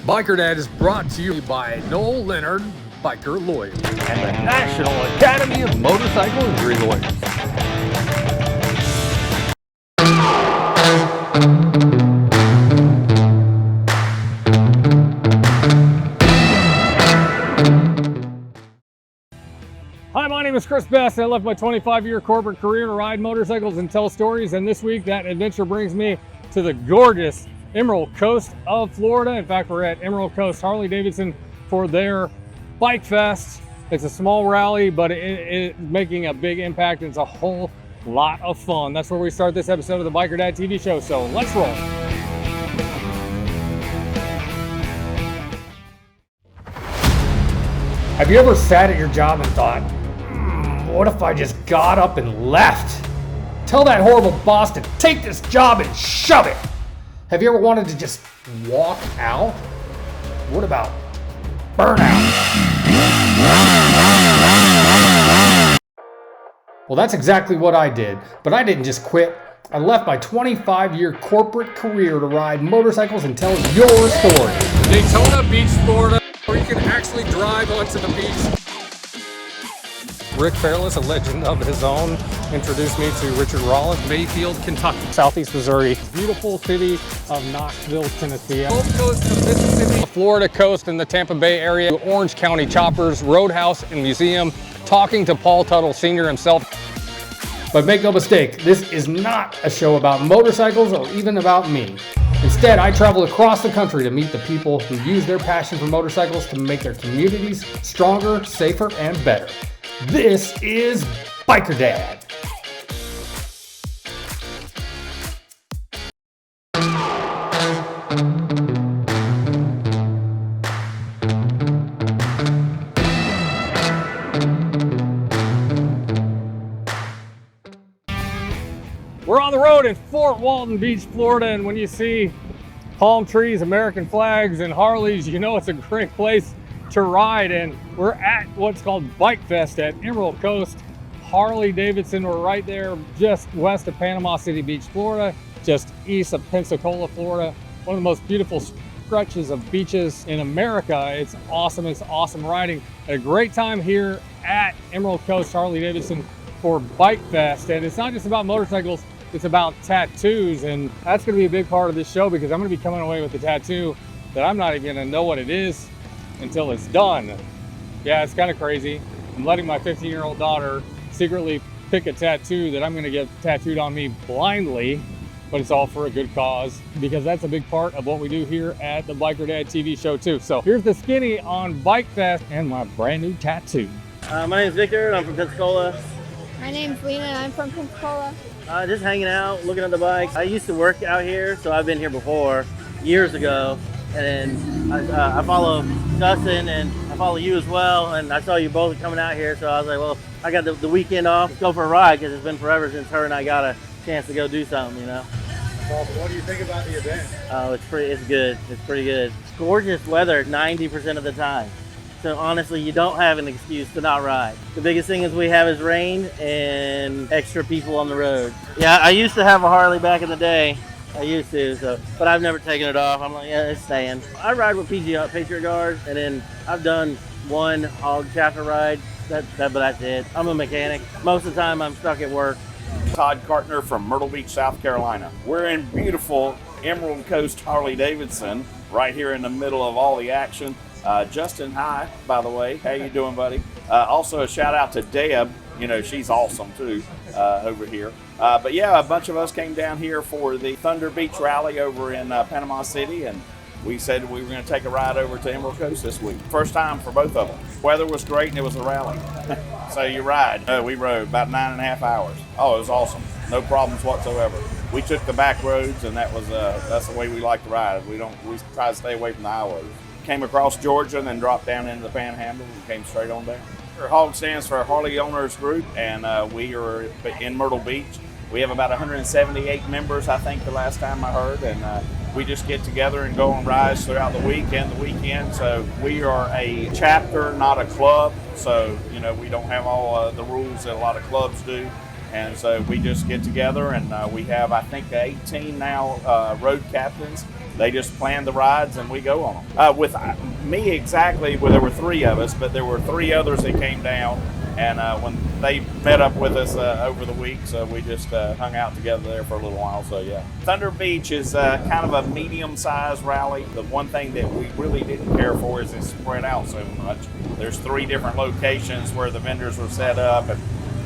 Biker Dad is brought to you by Noel Leonard, Biker Lawyer, and the National Academy of Motorcycle Injury Lawyers. Hi, my name is Chris Best. I left my 25-year corporate career to ride motorcycles and tell stories, and this week that adventure brings me to the gorgeous Emerald Coast of Florida. In fact, we're at Emerald Coast Harley-Davidson for their Bike Fest. It's a small rally, but it's making a big impact, and it's a whole lot of fun. That's where we start this episode of the Biker Dad TV show, so let's roll. Have you ever sat at your job and thought, what if I just got up and left? Tell that horrible boss to take this job and shove it. Have you ever wanted to just walk out? What about burnout? Well, that's exactly what I did, but I didn't just quit. I left my 25-year corporate career to ride motorcycles and tell your story. Daytona Beach, Florida, where you can actually drive onto the beach. Rick Fairless, a legend of his own, introduced me to Richard Rollins, Mayfield, Kentucky. Southeast Missouri, beautiful city of Knoxville, Tennessee. Gulf Coast of Mississippi, The Florida coast and the Tampa Bay area, Orange County Choppers, Roadhouse and Museum, talking to Paul Tuttle Sr. himself. But make no mistake, this is not a show about motorcycles or even about me. Instead, I travel across the country to meet the people who use their passion for motorcycles to make their communities stronger, safer, and better. This is Biker Dad. We're on the road in Fort Walton Beach, Florida, and when you see palm trees, American flags, and Harleys, you know it's a great place to ride. And we're at what's called Bike Fest at Emerald Coast Harley-Davidson. We're right there just west of Panama City Beach, Florida, just east of Pensacola, Florida. One of the most beautiful stretches of beaches in America. It's awesome riding. Had a great time here at Emerald Coast Harley-Davidson for Bike Fest. And it's not just about motorcycles, it's about tattoos, and that's going to be a big part of this show because I'm going to be coming away with a tattoo that I'm not even going to know what it is until it's done. Yeah, it's kind of crazy. I'm letting my 15-year-old daughter secretly pick a tattoo that I'm going to get tattooed on me blindly, but it's all for a good cause because that's a big part of what we do here at the Biker Dad TV show too. So here's the skinny on Bike Fest and my brand new tattoo. My name is Victor and I'm from Pensacola. My name's Lena and I'm from Pensacola. Just hanging out, looking at the bikes. I used to work out here, so I've been here before, years ago. And then I follow Dustin and I follow you as well. And I saw you both coming out here, so I was like, well, I got the weekend off. Let's go for a ride because it's been forever since her and I got a chance to go do something, you know. Well, what do you think about the event? Oh, it's good. It's pretty good. Gorgeous weather 90% of the time. So honestly, you don't have an excuse to not ride. The biggest thing is we have is rain and extra people on the road. Yeah, I used to have a Harley back in the day. I used to, but I've never taken it off. I'm like, yeah, it's staying. I ride with Patriot Guard, and then I've done one hog chapter ride. But that's it. I'm a mechanic. Most of the time, I'm stuck at work. Todd Cartner from Myrtle Beach, South Carolina. We're in beautiful Emerald Coast Harley-Davidson, right here in the middle of all the action. Justin, hi, by the way. How you doing, buddy? Also, a shout out to Deb. You know, she's awesome, too, over here. But yeah, a bunch of us came down here for the Thunder Beach Rally over in Panama City, and we said we were going to take a ride over to Emerald Coast this week. First time for both of them. Weather was great, and it was a rally. So you ride. We rode about 9.5 hours. Oh, it was awesome. No problems whatsoever. We took the back roads, and that's the way we like to ride. We try to stay away from the highways. Came across Georgia and then dropped down into the Panhandle and came straight on down. HOG stands for Harley Owners Group, and we are in Myrtle Beach. We have about 178 members, I think, the last time I heard, and we just get together and go on rides throughout the week and the weekend. So we are a chapter, not a club. So, you know, we don't have all the rules that a lot of clubs do. And so we just get together, and we have, I think, 18 now road captains They just plan the rides and we go on them. With me exactly, well, there were 3 of us, but there were 3 others that came down. And when they met up with us over the week, so we just hung out together there for a little while. So yeah, Thunder Beach is kind of a medium-sized rally. The one thing that we really didn't care for is it's spread out so much. There's 3 different locations where the vendors were set up, and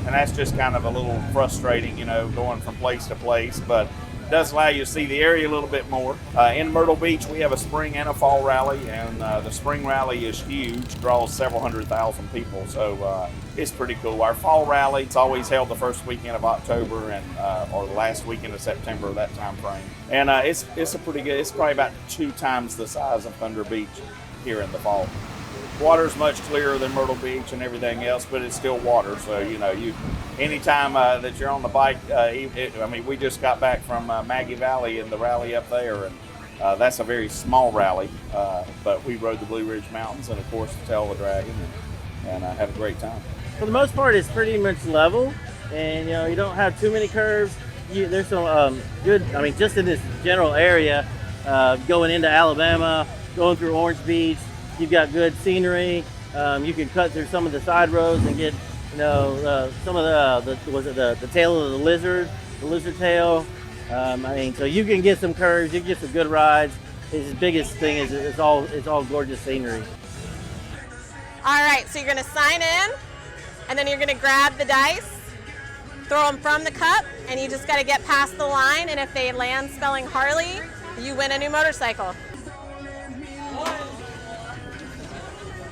that's just kind of a little frustrating, you know, going from place to place. But it does allow you to see the area a little bit more. In Myrtle Beach, we have a spring and a fall rally, and the spring rally is huge, draws several 100,000 people, so it's pretty cool. Our fall rally, it's always held the first weekend of October and or the last weekend of September, that time frame. And it's a pretty good, it's probably about 2 times the size of Thunder Beach here in the fall. Water's much clearer than Myrtle Beach and everything else, but it's still water. So, you know, anytime that you're on the bike, I mean, we just got back from Maggie Valley and the rally up there, and that's a very small rally, but we rode the Blue Ridge Mountains and, of course, the Tail of the Dragon, and had a great time. For the most part, it's pretty much level, and, you know, you don't have too many curves. There's some good, I mean, just in this general area, going into Alabama, going through Orange Beach, you've got good scenery. You can cut through some of the side roads and get, you know, some of the tail of the lizard tail. I mean, so you can get some curves, you can get some good rides. His biggest thing is it's all gorgeous scenery. All right, so you're gonna sign in, and then you're gonna grab the dice, throw them from the cup, and you just gotta get past the line, and if they land spelling Harley, you win a new motorcycle.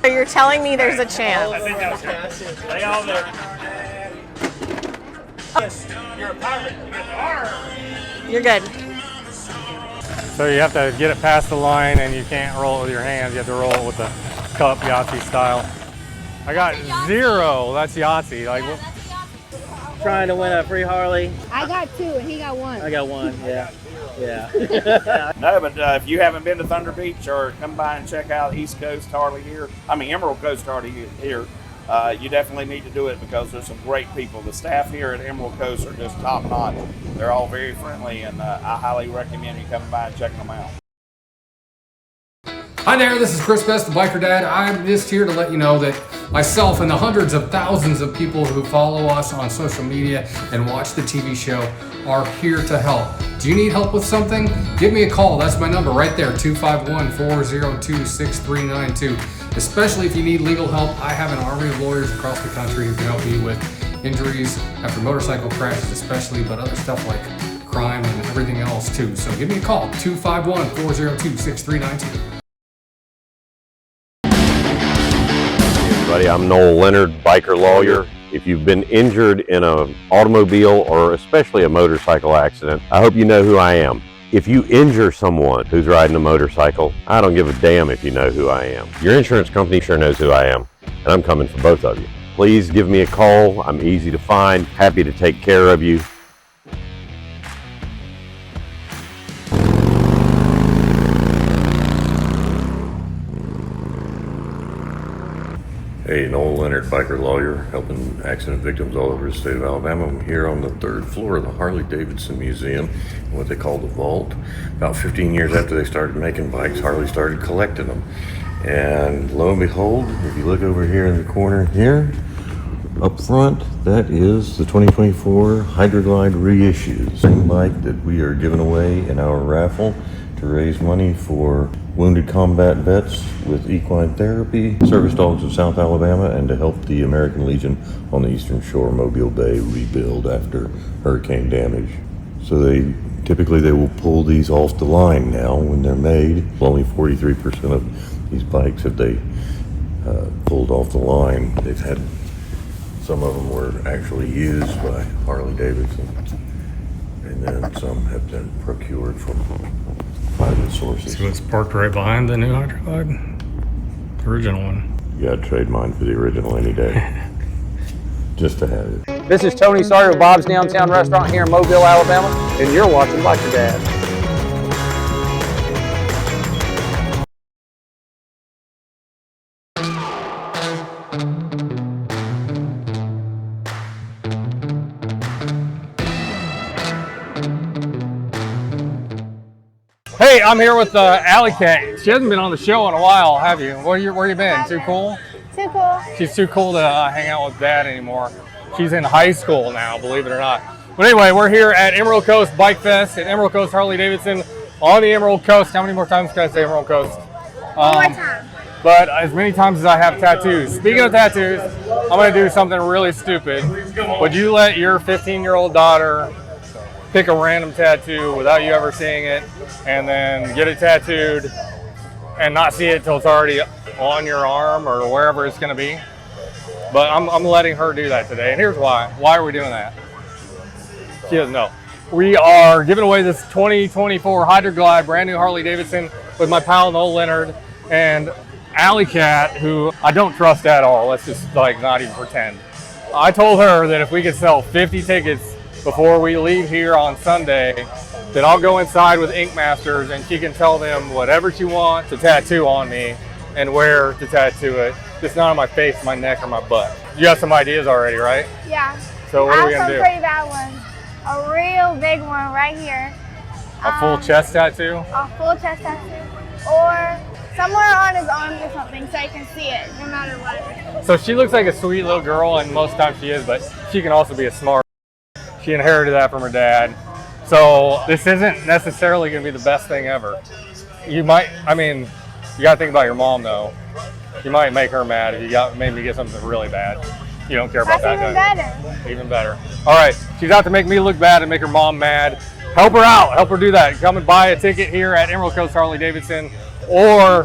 So you're telling me there's a chance. Lay all there. You're a pirate. You're good. So you have to get it past the line, and you can't roll it with your hands. You have to roll it with the cup, Yahtzee style. I got 0. That's Yahtzee. Like, Trying to win a free Harley. I got 2 and he got 1. I got 1, yeah. No, but if you haven't been to Thunder Beach or come by and check out East Coast Harley here, I mean Emerald Coast Harley here, you definitely need to do it because there's some great people. The staff here at Emerald Coast are just top notch. They're all very friendly, and I highly recommend you coming by and checking them out. Hi there, this is Chris Best, the Biker Dad. I'm just here to let you know that myself and the hundreds of thousands of people who follow us on social media and watch the TV show are here to help. Do you need help with something? Give me a call. That's my number right there, 251-402-6392. Especially if you need legal help, I have an army of lawyers across the country who can help you with injuries after motorcycle crashes especially, but other stuff like crime and everything else too. So give me a call, 251-402-6392. I'm Noel Leonard, biker lawyer. If you've been injured in an automobile or especially a motorcycle accident, I hope you know who I am. If you injure someone who's riding a motorcycle, I don't give a damn if you know who I am. Your insurance company sure knows who I am, and I'm coming for both of you. Please give me a call. I'm easy to find, happy to take care of you. Hey, Noel Leonard, biker lawyer, helping accident victims all over the state of Alabama. I'm here on the 3rd floor of the Harley-Davidson Museum, what they call the Vault. About 15 years after they started making bikes, Harley started collecting them. And lo and behold, if you look over here in the corner here, up front, that is the 2024 Hydroglide reissue. Same bike that we are giving away in our raffle to raise money for wounded combat vets with equine therapy, service dogs of South Alabama, and to help the American Legion on the Eastern Shore, Mobile Bay, rebuild after hurricane damage. So they will pull these off the line now when they're made. Only 43% of these bikes have they pulled off the line. They've had, some of them were actually used by Harley Davidson, and then some have been procured from private sources. so it's parked right behind the new Hydroglide, the original one. You gotta trade mine for the original any day. Just to have it. This is Tony Sawyer of Bob's Downtown Restaurant here in Mobile, Alabama, and you're watching Biker Dad. Hey, Hey, I'm here with Alley Cat. She hasn't been on the show in a while, have you? Where you been? Too cool? Too cool. She's too cool to hang out with Dad anymore. She's in high school now, believe it or not. But anyway, we're here at Emerald Coast Bike Fest at Emerald Coast Harley Davidson on the Emerald Coast. How many more times can I say Emerald Coast? One more time. But as many times as I have tattoos. Speaking of tattoos, I'm going to do something really stupid. Would you let your 15-year-old daughter pick a random tattoo without you ever seeing it and then get it tattooed and not see it till it's already on your arm or wherever it's going to be? But I'm letting her do that today. And here's why. Why are we doing that? She doesn't know. We are giving away this 2024 Hydroglide brand new Harley Davidson with my pal Noel Leonard and Alley Cat, who I don't trust at all. Let's just not even pretend. I told her that if we could sell 50 tickets before we leave here on Sunday, that I'll go inside with Ink Masters and she can tell them whatever she wants to tattoo on me and where to tattoo it. Just not on my face, my neck, or my butt. You have some ideas already, right? Yeah. So what are we I gonna have do? some pretty bad ones. A real big one right here. A full chest tattoo? A full chest tattoo. Or somewhere on his arms or something so you can see it no matter what. So she looks like a sweet little girl, and most times she is, but she can also be a smart. She inherited that from her dad. So this isn't necessarily going to be the best thing ever. You might, you got to think about your mom though. You might make her mad if you made me get something really bad. You don't care about That's that, even better. Even better. All right, she's out to make me look bad and make her mom mad. Help her out. Help her do that. Come and buy a ticket here at Emerald Coast Harley Davidson, or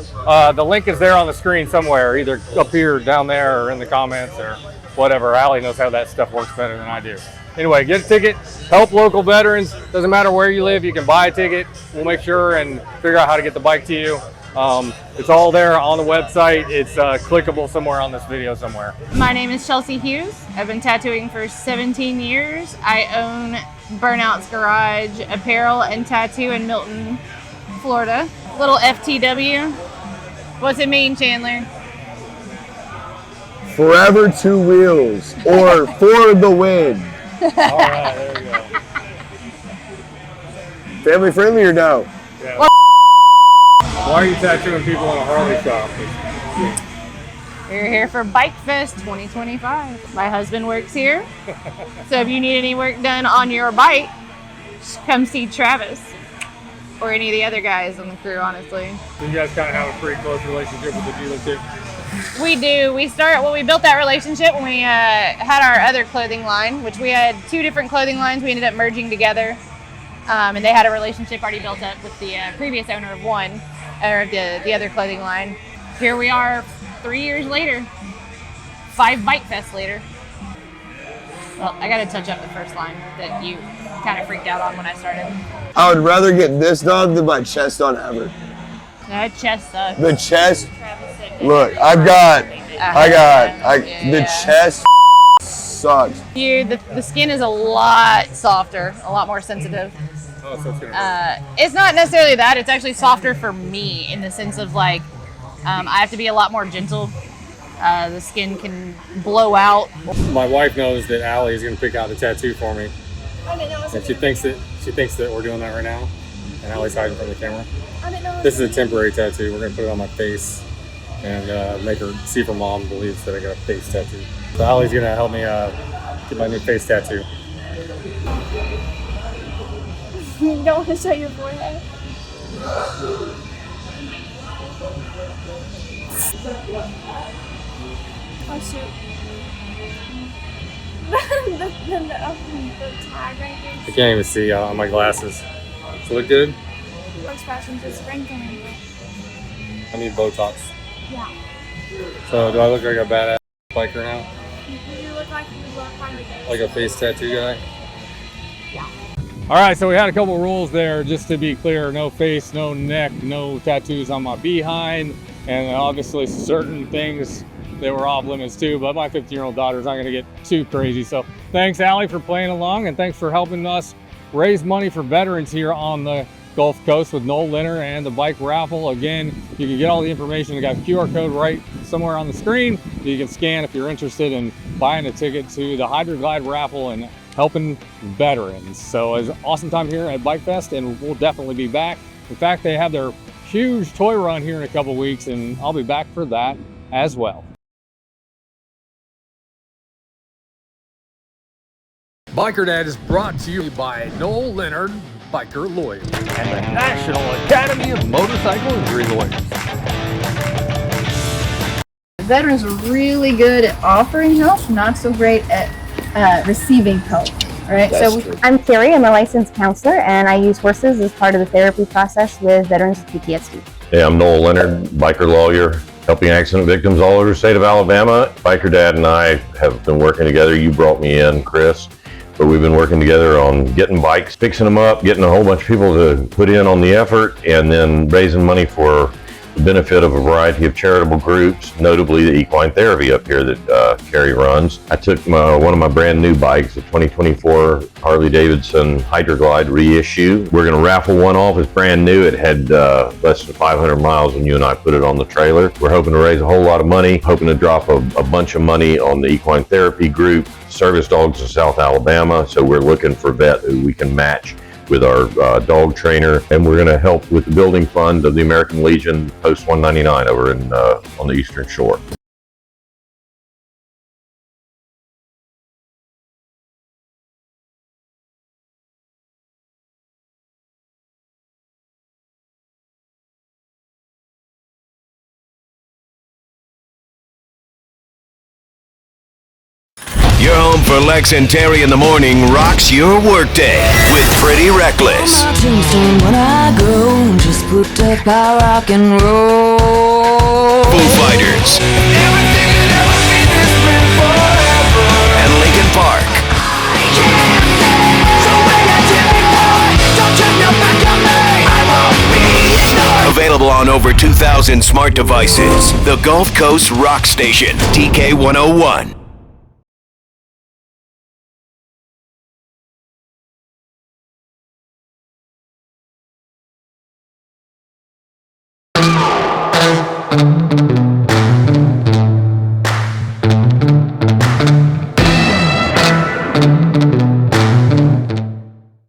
the link is there on the screen somewhere, either up here, down there, or in the comments, or whatever. Allie knows how that stuff works better than I do. Anyway, get a ticket. Help local veterans. Doesn't matter where you live. You can buy a ticket. We'll make sure and figure out how to get the bike to you. It's all there on the website. It's clickable somewhere on this video somewhere. My name is Chelsea Hughes. I've been tattooing for 17 years. I own Burnout's Garage Apparel and Tattoo in Milton, Florida. Little FTW. What's it mean, Chandler? Forever two wheels, or for the win. All right, there we go. Family friendly or no? Yeah. Why are you tattooing people in a Harley shop? We're here for Bike Fest 2025. My husband works here, so if you need any work done on your bike, just come see Travis or any of the other guys on the crew, honestly. So you guys kind of have a pretty close relationship with the dealership? We do. We built that relationship when we had our other clothing line, which we had two different clothing lines. We ended up merging together, and they had a relationship already built up with the previous owner of one, or the other clothing line. Here we are 3 years later, 5 Bike Fests later. Well, I got to touch up the first line that you kind of freaked out on when I started. I would rather get this done than my chest done ever. That chest sucks. The chest. Look, the chest sucks. The skin is a lot softer, a lot more sensitive. Oh, so it's gonna it's not necessarily that. It's actually softer for me in the sense of I have to be a lot more gentle. The skin can blow out. My wife knows that Allie is going to pick out the tattoo for me, I didn't know it was and she thinks that we're doing that right now, and Allie's hiding from the camera. I didn't know it was This is a temporary tattoo. We're going to put it on my face and make her see if her mom believes that I got a face tattoo. So Allie's going to help me get my new face tattoo. You don't want to show your forehead? Oh shoot. the tag right here. I can't even see on my glasses. Does it look good? Looks fashion just wrinkling. I need Botox. Yeah. So do I look like a badass biker now? You look like you love Harley Davidson. Like a face tattoo guy? All right, so we had a couple rules there, just to be clear. No face, no neck, no tattoos on my behind, and obviously certain things that were off limits too, but my 15-year-old daughter's not gonna get too crazy. So thanks, Allie, for playing along, and thanks for helping us raise money for veterans here on the Gulf Coast with Noel Leonard and the bike raffle. Again, you can get all the information. We got a QR code right somewhere on the screen that you can scan if you're interested in buying a ticket to the Hydroglide raffle and helping veterans. So it's an awesome time here at Bike Fest, and we'll definitely be back. In fact, they have their huge toy run here in a couple weeks, and I'll be back for that as well. Biker Dad is brought to you by Noel Leonard, biker lawyer, And the National Academy of Motorcycle Injury Lawyers. Veterans are really good at offering help, not so great at receiving help. Right. I'm Carrie. I'm a licensed counselor, and I use horses as part of the therapy process with veterans with PTSD. Hey, I'm Noel Leonard, biker lawyer, helping accident victims all over the state of Alabama. Biker Dad and I have been working together. You brought me in, Chris, but we've been working together on getting bikes, fixing them up, getting a whole bunch of people to put in on the effort, and then raising money for the benefit of a variety of charitable groups, notably the equine therapy up here that Carrie runs. I took one of my brand new bikes, a 2024 Harley Davidson Hydroglide reissue. We're gonna raffle one off. It's brand new. It had less than 500 miles when you and I put it on the trailer. We're hoping to raise a whole lot of money, hoping to drop a bunch of money on the equine therapy group, service dogs in South Alabama. So we're looking for a vet who we can match with our dog trainer, and we're going to help with the building fund of the American Legion Post 199 over in on the Eastern Shore. Your home for Lex and Terry in the morning rocks your workday with Pretty Reckless. When I go, just put up our rock and roll. Foo Fighters. And Linkin Park. Available on over 2,000 smart devices. The Gulf Coast Rock Station, TK 101.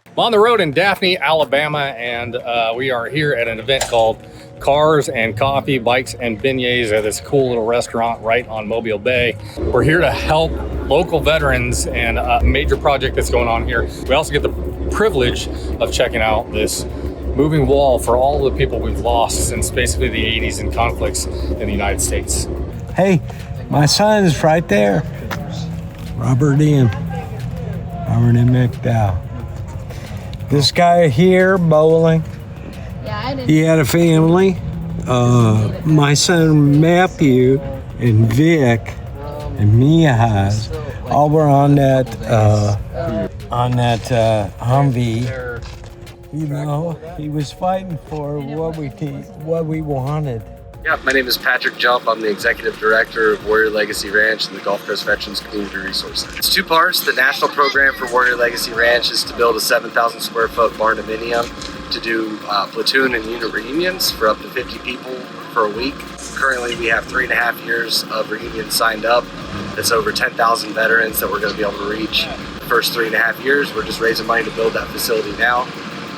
I'm on the road in Daphne, Alabama, and we are here at an event called Cars and Coffee, Bikes and Beignets at this cool little restaurant right on Mobile Bay. We're here to help local veterans and a major project that's going on here. We also get the privilege of checking out this moving wall for all the people we've lost since basically the 80s and conflicts in the United States. Hey, my son is right there. Robert M. McDowell. This guy here, bowling, he had a family. My son Matthew and Vic and Mihaz all were on that Humvee. You know, he was fighting for what we wanted. Yeah, my name is Patrick Jump. I'm the Executive Director of Warrior Legacy Ranch and the Gulf Coast Veterans Community Resource Center. It's two parts. The national program for Warrior Legacy Ranch is to build a 7,000 square foot barn dominium to do platoon and unit reunions for up to 50 people for a week. Currently, we have 3.5 years of reunions signed up. It's over 10,000 veterans that we're going to be able to reach. The first 3.5 years, we're just raising money to build that facility now.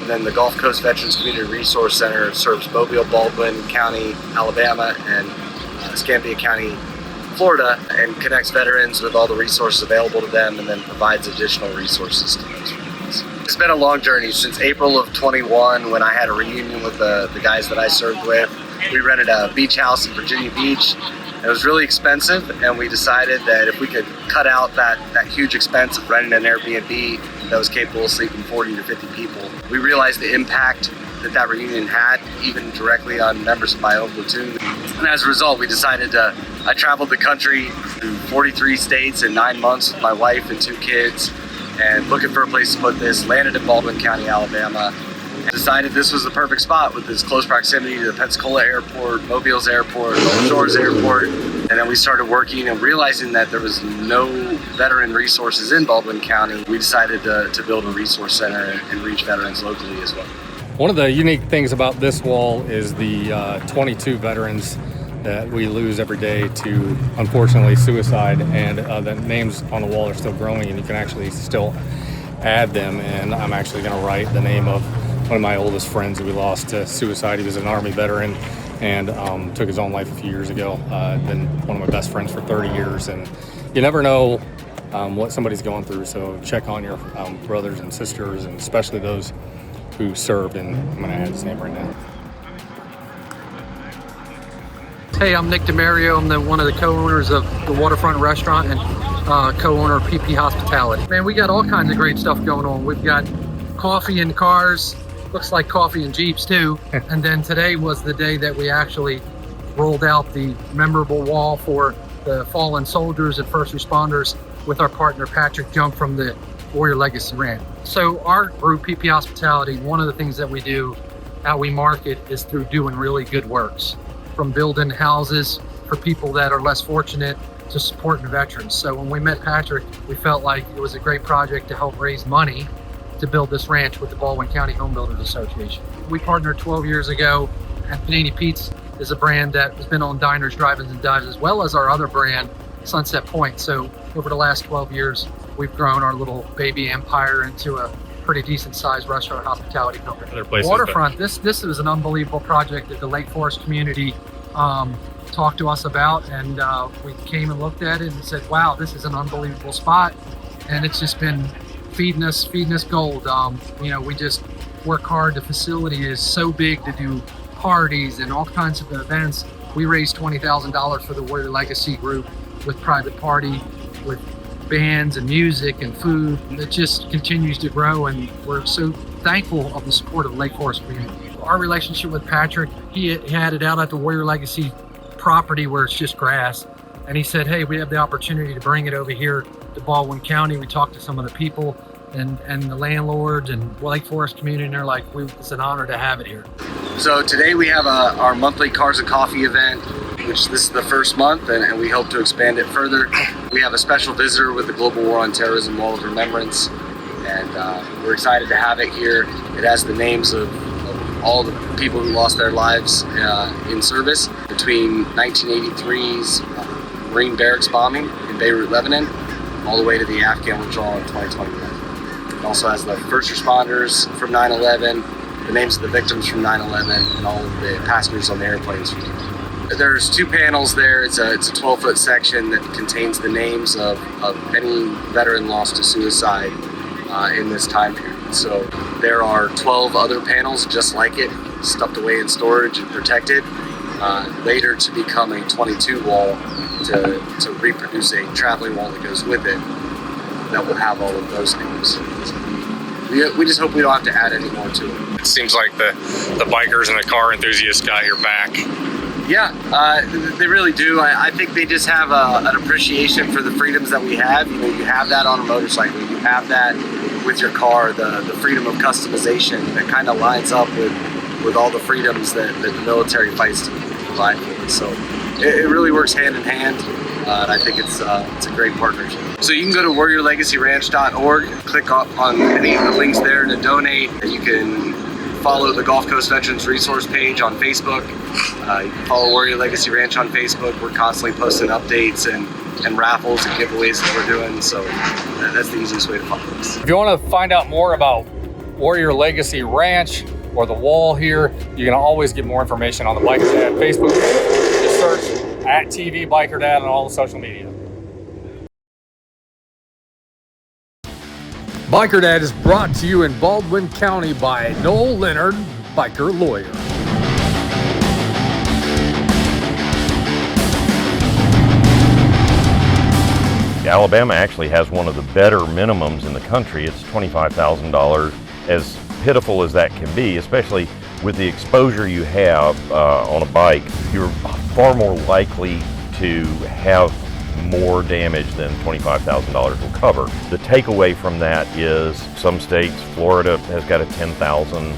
And then the Gulf Coast Veterans Community Resource Center serves Mobile, Baldwin County, Alabama, and Escambia County, Florida, and connects veterans with all the resources available to them, and then provides additional resources to those veterans. It's been a long journey since April of 21 when I had a reunion with the guys that I served with. We rented a beach house in Virginia Beach. It was really expensive, and we decided that if we could cut out that huge expense of renting an Airbnb that was capable of sleeping 40 to 50 people, we realized the impact that reunion had, even directly on members of my own platoon. And as a result, we decided I traveled the country through 43 states in 9 months with my wife and 2 kids, and looking for a place to put this, landed in Baldwin County, Alabama, and decided this was the perfect spot with this close proximity to the Pensacola Airport, Mobile's Airport, Gulf Shores Airport. And then we started working and realizing that there was no veteran resources in Baldwin County. We decided to build a resource center and reach veterans locally as well. One of the unique things about this wall is the 22 veterans that we lose every day to, unfortunately, suicide, and the names on the wall are still growing, and you can actually still add them. And I'm actually going to write the name of one of my oldest friends that we lost to suicide. He was an Army veteran and took his own life a few years ago. Been one of my best friends for 30 years, and you never know what somebody's going through, so check on your brothers and sisters, and especially those who served, and I'm going to add his name right now. Hey, I'm Nick DeMario. I'm one of the co-owners of the Waterfront Restaurant and co-owner of PP Hospitality. Man, we got all kinds of great stuff going on. We've got coffee in cars, looks like coffee in Jeeps too. And then today was the day that we actually rolled out the memorable wall for the fallen soldiers and first responders with our partner Patrick Jump from the Warrior Legacy Ranch. So our group, PP Hospitality, one of the things that we do, how we market, is through doing really good works. From building houses for people that are less fortunate to supporting veterans. So when we met Patrick, we felt like it was a great project to help raise money to build this ranch with the Baldwin County Home Builders Association. We partnered 12 years ago, and Panini Pete's is a brand that has been on diners, drive-ins, and dives, as well as our other brand, Sunset Point. So over the last 12 years, we've grown our little baby empire into a pretty decent sized restaurant hospitality company. Waterfront, this was an unbelievable project that the Lake Forest community talked to us about, and we came and looked at it and said, wow, this is an unbelievable spot. And it's just been feeding us gold. You know, we just work hard. The facility is so big to do parties and all kinds of events. We raised $20,000 for the Warrior Legacy group with private party, with bands and music and food. It just continues to grow, and we're so thankful of the support of the Lake Forest community. Our relationship with Patrick, he had it out at the Warrior Legacy property where it's just grass, and he said, hey, we have the opportunity to bring it over here to Baldwin County. We talked to some of the people and the landlords and Lake Forest community, and they're like, it's an honor to have it here. So today we have our monthly Cars and Coffee event, which this is the first month, and we hope to expand it further. We have a special visitor with the Global War on Terrorism Wall of Remembrance, and we're excited to have it here. It has the names of all the people who lost their lives in service between 1983's Marine barracks bombing in Beirut, Lebanon, all the way to the Afghan withdrawal in 2021. It also has the first responders from 9/11, the names of the victims from 9/11, and all of the passengers on the airplanes. There's two panels there. It's a 12-foot section that contains the names of any veteran lost to suicide in this time period. So there are 12 other panels just like it, stuffed away in storage and protected, later to become a 22 wall to reproduce a traveling wall that goes with it that will have all of those names. We just hope we don't have to add any more to it. It seems like the bikers and the car enthusiasts got your back. Yeah, they really do. I think they just have an appreciation for the freedoms that we have. You know, you have that on a motorcycle. You have that with your car, the freedom of customization that kind of lines up with all the freedoms that the military fights to provide for us. So it really works hand in hand. And I think it's a great partnership. So you can go to warriorlegacyranch.org, click on any of the links there to donate. You can follow the Gulf Coast Veterans Resource page on Facebook. You can follow Warrior Legacy Ranch on Facebook. We're constantly posting updates and raffles and giveaways that we're doing. So that's the easiest way to follow us. If you want to find out more about Warrior Legacy Ranch or the wall here, you can always get more information on the Biker Dad Facebook page. Just search @TV Biker Dad on all the social media. Biker Dad is brought to you in Baldwin County by Noel Leonard, biker lawyer. Alabama actually has one of the better minimums in the country. It's $25,000. As pitiful as that can be, especially with the exposure you have on a bike, you're far more likely to have more damage than $25,000 will cover. The takeaway from that is some states, Florida has got a $10,000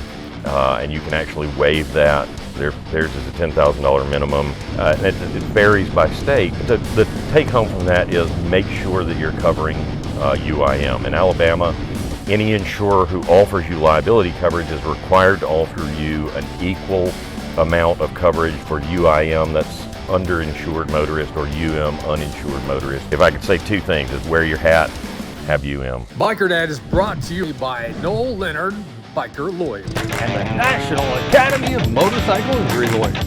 and you can actually waive that. Theirs is a $10,000 minimum. And it varies by state. The take home from that is make sure that you're covering UIM. In Alabama, any insurer who offers you liability coverage is required to offer you an equal amount of coverage for UIM, that's underinsured motorist, or UM, uninsured motorist. If I could say two things, is wear your hat, have UM. Biker Dad is brought to you by Noel Leonard, Biker Lawyers and the National Academy of Motorcycle Injury Lawyers.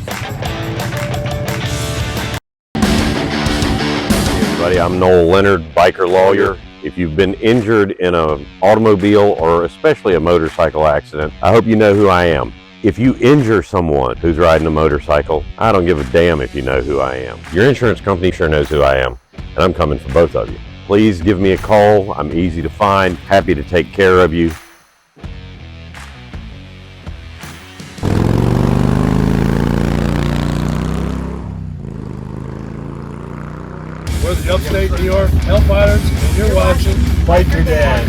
Hey everybody, I'm Noel Leonard, biker lawyer. If you've been injured in an automobile or especially a motorcycle accident, I hope you know who I am. If you injure someone who's riding a motorcycle, I don't give a damn if you know who I am. Your insurance company sure knows who I am, and I'm coming for both of you. Please give me a call. I'm easy to find, happy to take care of you. We're the upstate New York Hellfighters, and you're watching Biker Dad.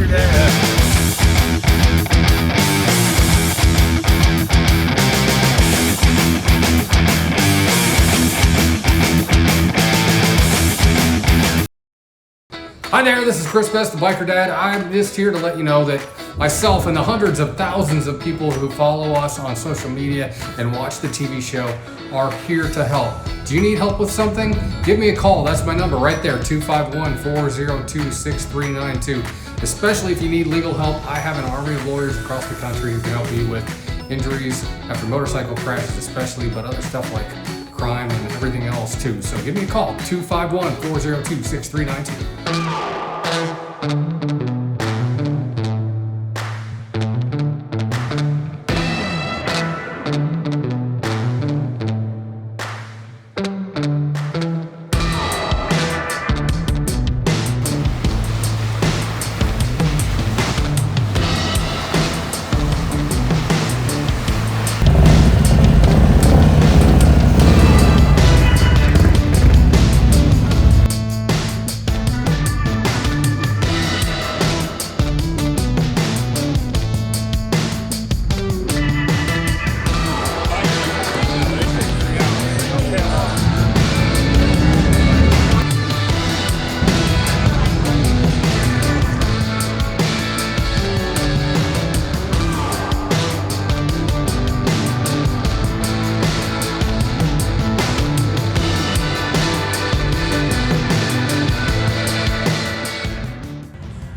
Hi there, this is Chris Best, the Biker Dad. I'm just here to let you know that myself and the hundreds of thousands of people who follow us on social media and watch the TV show are here to help. Do you need help with something? Give me a call. That's my number right there, 251-402-6392. Especially if you need legal help, I have an army of lawyers across the country who can help you with injuries after motorcycle crashes especially, but other stuff like crime and everything else too. So give me a call, 251-402-6392.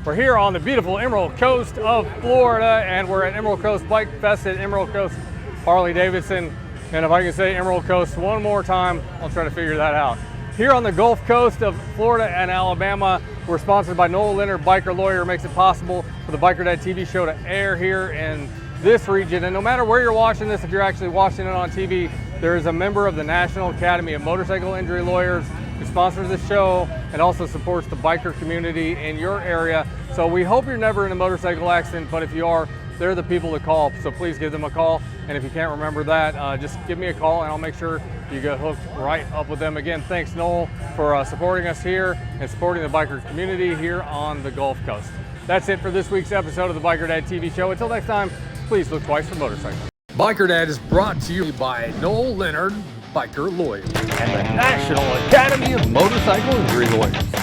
We're here on the beautiful Emerald Coast of Florida, and we're at Emerald Coast Bike Fest at Emerald Coast Harley Davidson. And if I can say Emerald Coast one more time, I'll try to figure that out. Here on the Gulf Coast of Florida and Alabama, we're sponsored by Noel Leonard, biker lawyer, makes it possible for the Biker Dad TV show to air here in this region. And no matter where you're watching this, if you're actually watching it on TV, there is a member of the National Academy of Motorcycle Injury Lawyers who sponsors this show and also supports the biker community in your area. So we hope you're never in a motorcycle accident, but if you are, they're the people to call. So please give them a call. And if you can't remember that, just give me a call and I'll make sure you get hooked right up with them. Again, thanks Noel for supporting us here and supporting the biker community here on the Gulf Coast. That's it for this week's episode of the Biker Dad TV show. Until next time, please look twice for motorcycles. Biker Dad is brought to you by Noel Leonard, biker lawyer, and the National Academy of Motorcycle Injury Lawyers.